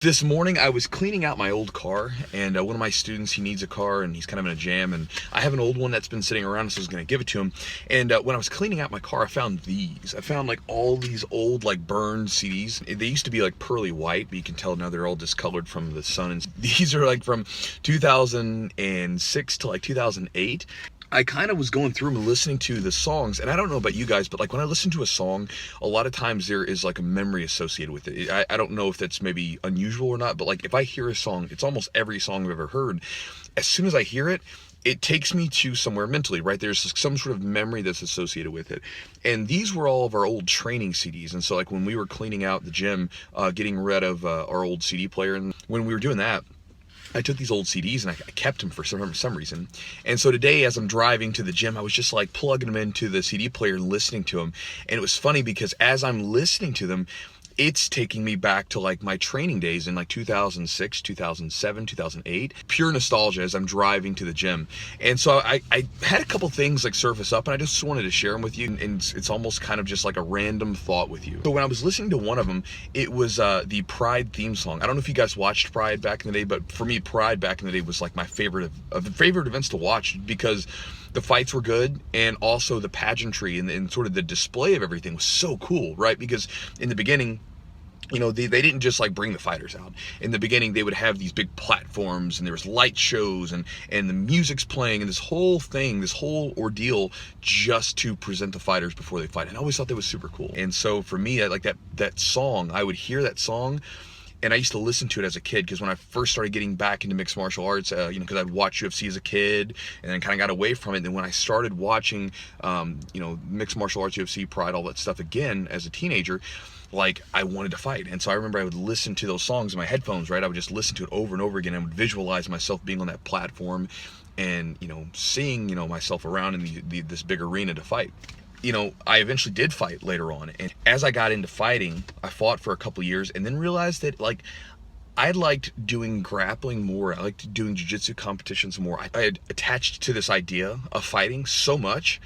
This morning I was cleaning out my old car, and one of my students, he needs a car and he's kind of in a jam, and I have an old one that's been sitting around, so I was going to give it to him. And when I was cleaning out my car, I found these. I found like all these old like burned CDs. They used to be like pearly white, but you can tell now they're all discolored from the sun. And these are like from 2006 to like 2008. I kind of was going through and listening to the songs, and I don't know about you guys, but like when I listen to a song, a lot of times there is like a memory associated with it. I don't know if that's maybe unusual or not, but like if I hear a song, it's almost every song I've ever heard. As soon as I hear it, it takes me to somewhere mentally, right? There's some sort of memory that's associated with it. And these were all of our old training CDs. And so like when we were cleaning out the gym, getting rid of our old CD player, and when we were doing that, I took these old CDs and I kept them for some reason. And so today, as I'm driving to the gym, I was just like plugging them into the CD player and listening to them. And it was funny because as I'm listening to them, it's taking me back to like my training days in like 2006, 2007, 2008. Pure nostalgia as I'm driving to the gym. And so I had a couple things like surface up, and I just wanted to share them with you. And it's almost kind of just like a random thought with you. So when I was listening to one of them, it was the Pride theme song. I don't know if you guys watched Pride back in the day, but for me, Pride back in the day was like my favorite of the favorite events to watch, because the fights were good, and also the pageantry and sort of the display of everything was so cool, right? Because in the beginning, you know, they didn't just like bring the fighters out. In the beginning, they would have these big platforms, and there was light shows, and the music's playing, and this whole thing, this whole ordeal, just to present the fighters before they fight. And I always thought that was super cool. And so for me, like that song, I would hear that song, and I used to listen to it as a kid, because when I first started getting back into mixed martial arts, because I'd watch UFC as a kid and then kind of got away from it. And then when I started watching, mixed martial arts, UFC, Pride, all that stuff again as a teenager, like I wanted to fight. And so I remember I would listen to those songs in my headphones, right? I would just listen to it over and over again. I would visualize myself being on that platform and, seeing, myself around in this big arena to fight. I eventually did fight later on. And as I got into fighting, I fought for a couple years and then realized that like I liked doing grappling more. I liked doing jiu-jitsu competitions more. I had attached to this idea of fighting so much,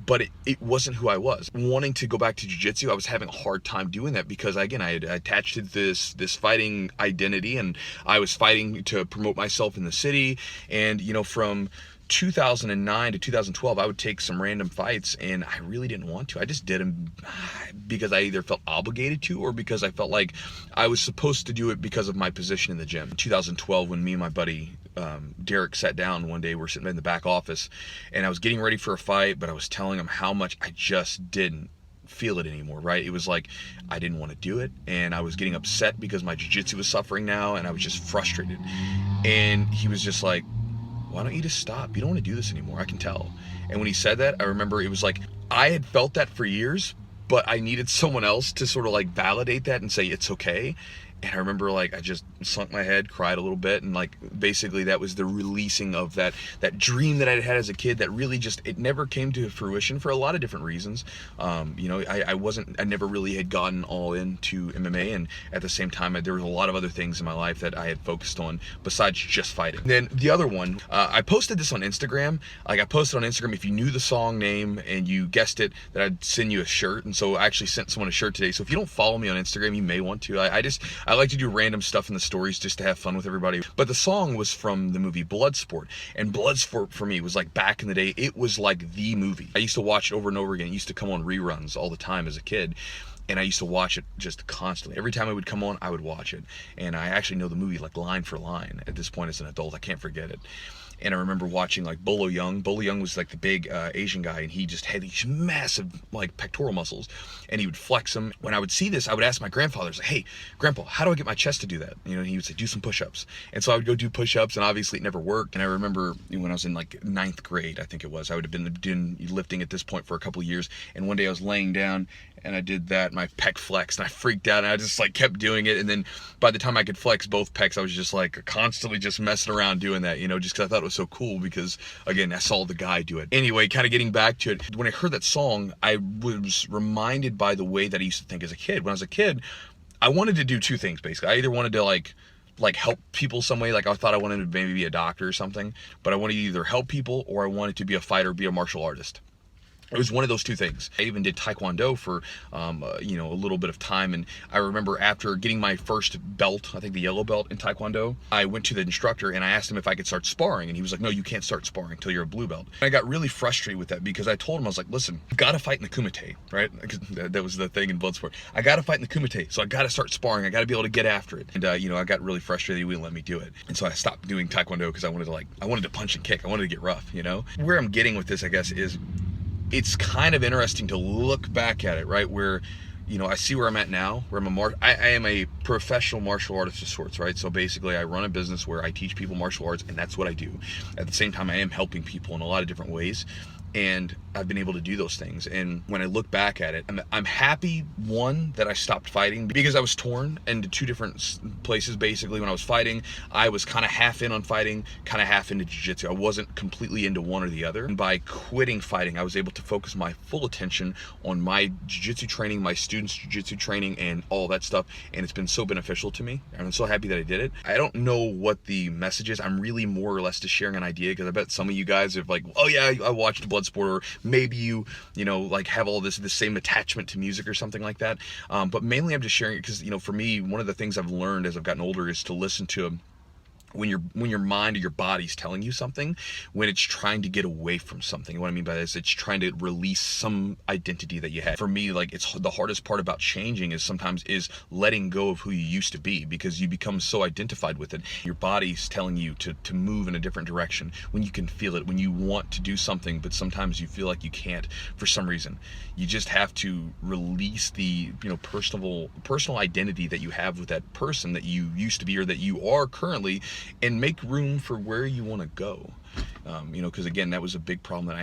but it wasn't who I was. Wanting to go back to jiu-jitsu, I was having a hard time doing that because, again, I had attached to this fighting identity, and I was fighting to promote myself in the city. And, from 2009 to 2012, I would take some random fights, and I really didn't want to. I just did them because I either felt obligated to, or because I felt like I was supposed to do it because of my position in the gym. In 2012, when me and my buddy Derek sat down one day, we're sitting in the back office, and I was getting ready for a fight, but I was telling him how much I just didn't feel it anymore, right? It was like I didn't want to do it, and I was getting upset because my jiu-jitsu was suffering now, and I was just frustrated. And he was just like, why don't you just stop? You don't want to do this anymore. I can tell. And when he said that, I remember it was like I had felt that for years, but I needed someone else to sort of like validate that and say it's okay. And I remember like I just sunk my head, cried a little bit, and like basically that was the releasing of that dream that I had as a kid that really just, it never came to fruition for a lot of different reasons. I never really had gotten all into MMA, and at the same time there was a lot of other things in my life that I had focused on besides just fighting. And then the other one, I posted this on Instagram. Like I posted on Instagram, if you knew the song name and you guessed it, that I'd send you a shirt. And so I actually sent someone a shirt today. So if you don't follow me on Instagram, you may want to. I like to do random stuff in the stories just to have fun with everybody. But the song was from the movie Bloodsport. And Bloodsport for me was like back in the day, it was like the movie. I used to watch it over and over again. It used to come on reruns all the time as a kid. And I used to watch it just constantly. Every time it would come on, I would watch it. And I actually know the movie like line for line at this point as an adult. I can't forget it. And I remember watching like Bolo Young. Bolo Young was like the big Asian guy, and he just had these massive like pectoral muscles, and he would flex them. When I would see this, I would ask my grandfather, like, hey, Grandpa, how do I get my chest to do that? And he would say, do some push-ups. And so I would go do push-ups, and obviously it never worked. And I remember when I was in like ninth grade, I think it was, I would have been doing lifting at this point for a couple of years. And one day I was laying down, and I did that, my pec flexed, and I freaked out, and I just like kept doing it. And then by the time I could flex both pecs, I was just like constantly just messing around doing that, just because I thought it was so cool, because again, I saw the guy do it. Anyway, kind of getting back to it, when I heard that song, I was reminded by the way that I used to think as a kid. When I was a kid, I wanted to do two things basically. I either wanted to like help people some way, like I thought I wanted to maybe be a doctor or something, but I wanted to either help people or I wanted to be a fighter, be a martial artist. It was one of those two things. I even did Taekwondo for, you know, a little bit of time. And I remember after getting my first belt, I think the yellow belt in Taekwondo, I went to the instructor and I asked him if I could start sparring. And he was like, no, you can't start sparring until you're a blue belt. And I got really frustrated with that because I told him, I was like, listen, I got to fight in the kumite, right? That was the thing in Bloodsport. I got to fight in the kumite. So I got to start sparring. I got to be able to get after it. And, you know, I got really frustrated he wouldn't let me do it. And so I stopped doing Taekwondo because I wanted to punch and kick. I wanted to get rough, you know? Where I'm getting with this, I guess, is it's kind of interesting to look back at it, right? Where, you know, I see where I'm at now, where I am a professional martial artist of sorts, right? So basically I run a business where I teach people martial arts, and that's what I do. At the same time, I am helping people in a lot of different ways, and I've been able to do those things. And when I look back at it, I'm happy, one, that I stopped fighting because I was torn into two different places. Basically, when I was fighting, I was kind of half in on fighting, kind of half into jiu-jitsu. I wasn't completely into one or the other. And by quitting fighting, I was able to focus my full attention on my jiu-jitsu training, my students' jiu-jitsu training, and all that stuff. And it's been so beneficial to me. I'm so happy that I did it. I don't know what the message is. I'm really more or less just sharing an idea, because I bet some of you guys are like, oh yeah, I watched Bloodsport, or maybe you know, like have all this same attachment to music or something like that. But mainly I'm just sharing it because, you know, for me, one of the things I've learned as I've gotten older is to listen to when your mind or your body's telling you something, when it's trying to get away from something. What I mean by this, it's trying to release some identity that you had. For me, like, it's the hardest part about changing is sometimes letting go of who you used to be, because you become so identified with it. Your body's telling you to move in a different direction when you can feel it, when you want to do something, but sometimes you feel like you can't for some reason. You just have to release the, you know, personal identity that you have with that person that you used to be or that you are currently, and make room for where you want to go. You know, because again, that was a big problem that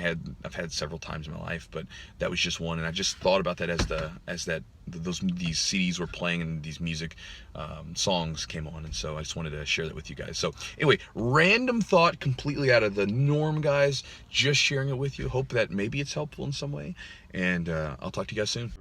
I've had several times in my life, but that was just one. And I just thought about that as these CDs were playing and these music songs came on, and so I just wanted to share that with you guys. So anyway, random thought, completely out of the norm, guys. Just sharing it with you. Hope that maybe it's helpful in some way, and I'll talk to you guys soon.